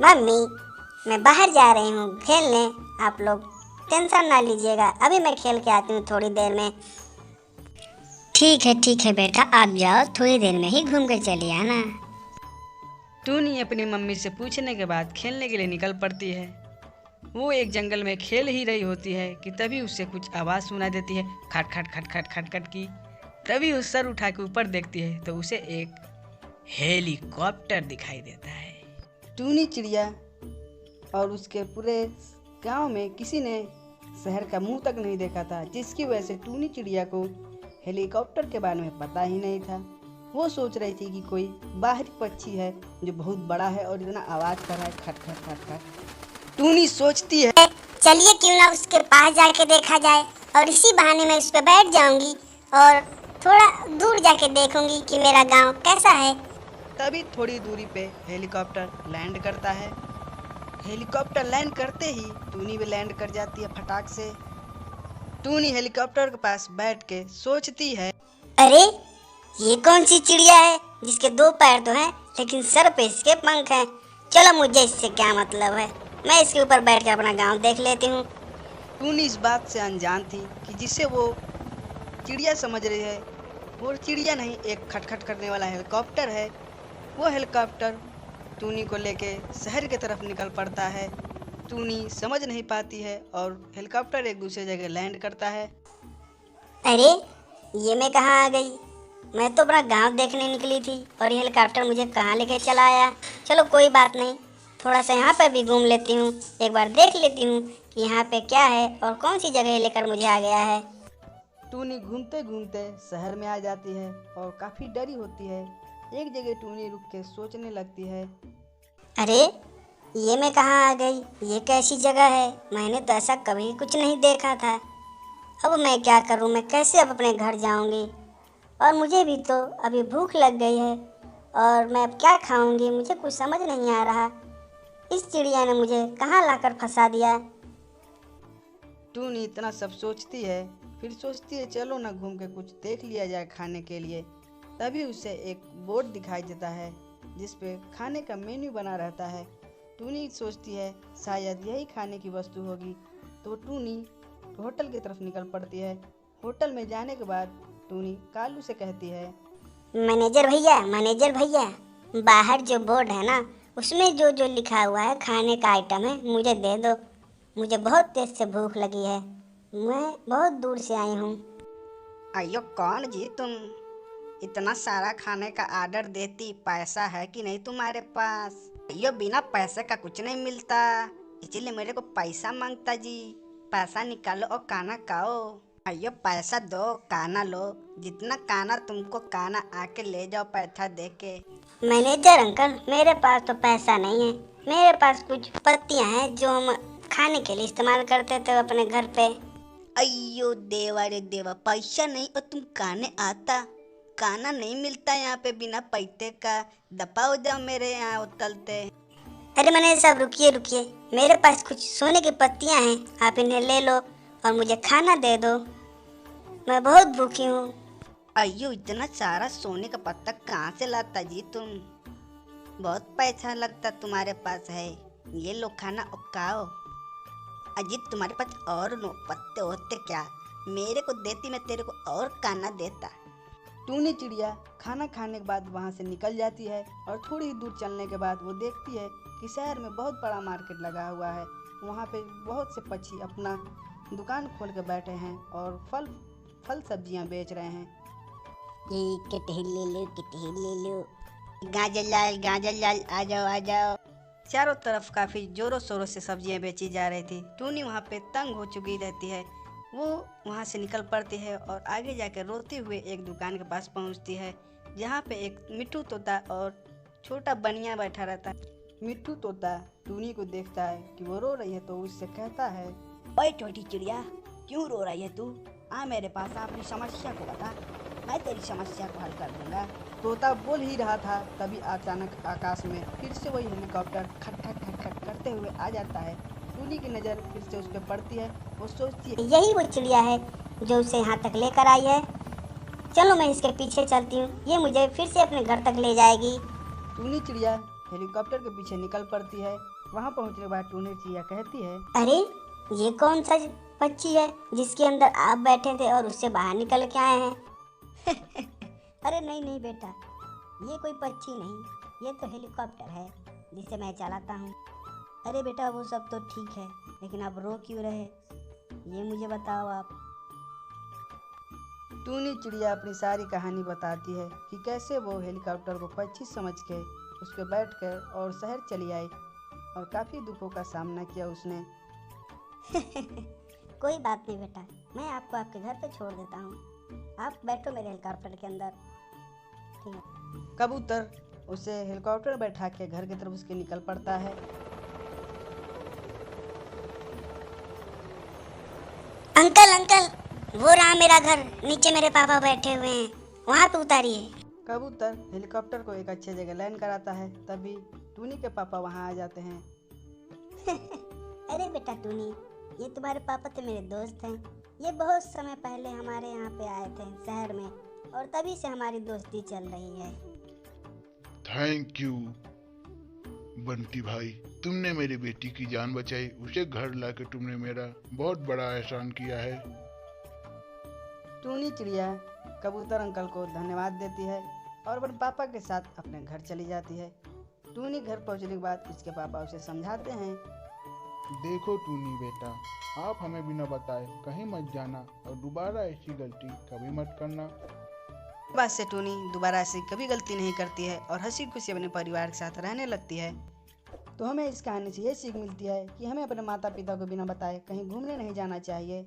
Mummy, मैं बाहर जा रही हूँ खेलने, आप लोग टेंशन ना लीजिएगा, अभी मैं खेल के आती हूँ थोड़ी देर में। ठीक है बेटा, आप जाओ, थोड़ी देर में ही घूम कर चली आना। टूनी अपनी मम्मी से पूछने के बाद खेलने के लिए निकल पड़ती है। वो एक जंगल में खेल ही रही होती है कि तभी उससे कुछ आवाज़ सुनाई देती है, खट खट खट खट खट खट की। तभी उस सर उठा के ऊपर देखती है तो उसे एक हेलीकॉप्टर दिखाई देता है। टूनी चिड़िया और उसके पूरे गांव में किसी ने शहर का मुंह तक नहीं देखा था, जिसकी वजह से टूनी चिड़िया को हेलीकॉप्टर के बारे में पता ही नहीं था। वो सोच रही थी कि कोई बाहरी पक्षी है जो बहुत बड़ा है और इतना आवाज़ कर रहा है, खट खट खट खट। टूनी सोचती है, चलिए क्यों ना उसके पास जाके देखा जाए, और इसी बहाने मैं उस पर बैठ जाऊंगी और थोड़ा दूर जाके देखूंगी कि मेरा गांव कैसा है। तभी थोड़ी दूरी पे हेलीकॉप्टर लैंड करता है। हेलीकॉप्टर लैंड करते ही टूनी भी लैंड कर जाती है फटाक से। टूनी हेलीकॉप्टर के पास बैठ के सोचती है, अरे ये कौन सी चिड़िया है जिसके 2 पैर तो हैं लेकिन सर पे इसके पंख हैं। चलो, मुझे इससे क्या मतलब है, मैं इसके ऊपर बैठ कर अपना गांव देख लेती हूँ। टूनी इस बात से अनजान थी कि जिसे वो चिड़िया समझ रही है वो चिड़िया नहीं, एक खटखट करने वाला हेलीकॉप्टर है। वो हेलीकॉप्टर टूनी को लेके शहर की तरफ निकल पड़ता है। टूनी समझ नहीं पाती है और हेलीकॉप्टर एक दूसरे जगह लैंड करता है। अरे ये मैं कहाँ आ गई, मैं तो अपना गांव देखने निकली थी और ये हेलीकॉप्टर मुझे कहाँ लेके चला आया। चलो कोई बात नहीं, थोड़ा सा यहाँ पर भी घूम लेती हूँ, एक बार देख लेती हूँ कि यहाँ पे क्या है और कौन सी जगह लेकर मुझे आ गया है। टूनी घूमते घूमते शहर में आ जाती है और काफ़ी डरी होती है। एक जगह टूनी रुक के सोचने लगती है, अरे ये मैं कहाँ आ गई, ये कैसी जगह है, मैंने तो ऐसा कभी कुछ नहीं देखा था। अब मैं क्या करूँ, मैं कैसे अब अपने घर जाऊँगी, और मुझे भी तो अभी भूख लग गई है और मैं अब क्या खाऊँगी, मुझे कुछ समझ नहीं आ रहा। इस चिड़िया ने मुझे कहाँ लाकर फंसा दिया। टूनी इतना सब सोचती है, फिर सोचती है चलो ना घूम के कुछ देख लिया जाए खाने के लिए। तभी उसे एक बोर्ड दिखाई देता है जिस पे खाने का मेन्यू बना रहता है। टूनी सोचती है शायद यही खाने की वस्तु होगी, तो टूनी होटल की तरफ निकल पड़ती है। होटल में जाने के बाद टूनी कालू से कहती है, मैनेजर भैया, बाहर जो बोर्ड है ना, उसमें जो जो लिखा हुआ है खाने का आइटम है मुझे दे दो, मुझे बहुत तेज से भूख लगी है, मैं बहुत दूर से आई हूँ। अयो कौन जी तुम, इतना सारा खाने का ऑर्डर देती, पैसा है कि नहीं तुम्हारे पास? अयो बिना पैसे का कुछ नहीं मिलता, इसलिए मेरे को पैसा मांगता जी। पैसा निकालो और खाना खाओ। अयो पैसा दो, खाना लो, जितना खाना तुमको खाना आके ले जाओ पैसा दे के। मैनेजर अंकल, मेरे पास तो पैसा नहीं है, मेरे पास कुछ पत्तियां हैं जो हम खाने के लिए इस्तेमाल करते थे अपने घर पे। अयो देवा रे देवा, पैसा नहीं और तुम खाने आता? खाना नहीं मिलता यहाँ पे बिना पैसे का, दफा हो जाओ मेरे यहाँ होटल से। अरे मैनेजर साहब, रुकिए, मेरे पास कुछ सोने की पत्तियां हैं, आप इन्हें ले लो और मुझे खाना दे दो, मैं बहुत भूखी हूँ। अयो इतना सारा सोने का पत्ता कहाँ से लाता जी तुम? बहुत पैसा लगता तुम्हारे पास है, ये लो खाना और खाओ। अजीत तुम्हारे पास और नो पत्ते होते क्या, मेरे को देती मैं तेरे को और खाना देता। टूनी चिड़िया खाना खाने के बाद वहाँ से निकल जाती है और थोड़ी ही दूर चलने के बाद वो देखती है कि शहर में बहुत बड़ा मार्केट लगा हुआ है। वहाँ पे बहुत से पक्षी अपना दुकान खोल के बैठे हैं और फल सब्जियाँ बेच रहे हैं। ये कटहल ले लो, गाजर लाल आ जाओ। चारों तरफ काफ़ी जोरों शोरों से सब्जियां बेची जा रही थी। टूनी वहाँ पे तंग हो चुकी रहती है। वो वहाँ से निकल पड़ती है और आगे जाकर रोते हुए एक दुकान के पास पहुँचती है, जहाँ पे एक मिट्ठू तोता और छोटा बनिया बैठा रहता है। मिट्ठू तोता टूनी को देखता है कि वो रो रही है तो उससे कहता है, ओए छोटी चिड़िया, क्यों रो रही है तू? आ मेरे पास अपनी समस्या को बता, मैं तेरी समस्या को हल कर दूंगा। तोता बोल ही रहा था तभी अचानक आकाश में फिर से वही हेलीकॉप्टर खट खट खट खट करते हुए आ जाता है। टूनी की नज़र फिर से उस पर पड़ती है। वो सोचती है यही वो चिड़िया है जो उसे यहाँ तक लेकर आई है, चलो मैं इसके पीछे चलती हूँ, ये मुझे फिर से अपने घर तक ले जाएगी। टूनी चिड़िया हेलीकॉप्टर के पीछे निकल पड़ती है वहाँ पहुँचने के बाद टूनी चिड़िया कहती है, अरे ये कौन सा पक्षी है जिसके अंदर आप बैठे थे और उससे बाहर निकल के आए हैं? अरे नहीं नहीं बेटा, ये कोई पक्षी नहीं, ये तो हेलीकॉप्टर है जिसे मैं चलाता हूँ। अरे बेटा वो सब तो ठीक है, लेकिन आप रो क्यों रहे, ये मुझे बताओ आप। टूनी चिड़िया अपनी सारी कहानी बताती है कि कैसे वो हेलीकॉप्टर को पक्षी समझ के उस पर बैठ कर और शहर चली आई और काफ़ी दुखों का सामना किया उसने। कोई बात नहीं बेटा, मैं आपको आपके घर पे छोड़ देता हूँ, आप बैठो मेरे हेलीकॉप्टर के अंदर, ठीक है। कबूतर उसे हेलीकॉप्टर बैठा के घर की तरफ उसके निकल पड़ता है। अंकल अंकल, वो रहा मेरा घर, नीचे मेरे पापा बैठे हुए हैं, वहाँ पे उतारिए। कबूतर हेलीकॉप्टर को एक अच्छे जगह लैंड कराता है, तभी टूनी के पापा वहाँ आ जाते हैं। अरे बेटा टूनी, ये तुम्हारे पापा तो मेरे दोस्त हैं, ये बहुत समय पहले हमारे यहाँ पे आए थे शहर में, और तभी से हमारी दोस्ती चल रही है। थैंक यू बंटी भाई, तुमने मेरी बेटी की जान बचाई, उसे घर लाके तुमने मेरा बहुत बड़ा एहसान किया है। टूनी चिड़िया कबूतर अंकल को धन्यवाद देती है और अपने पापा के साथ अपने घर चली जाती है। टूनी घर पहुंचने के बाद उसके पापा उसे समझाते हैं, देखो टूनी बेटा, आप हमें बिना बताए कहीं मत जाना और दोबारा ऐसी गलती कभी मत करना। बात से टूनी दोबारा ऐसी कभी गलती नहीं करती है और हंसी खुशी अपने परिवार के साथ रहने लगती है। तो हमें इस कहानी से ये सीख मिलती है कि हमें अपने माता पिता को बिना बताए कहीं घूमने नहीं जाना चाहिए।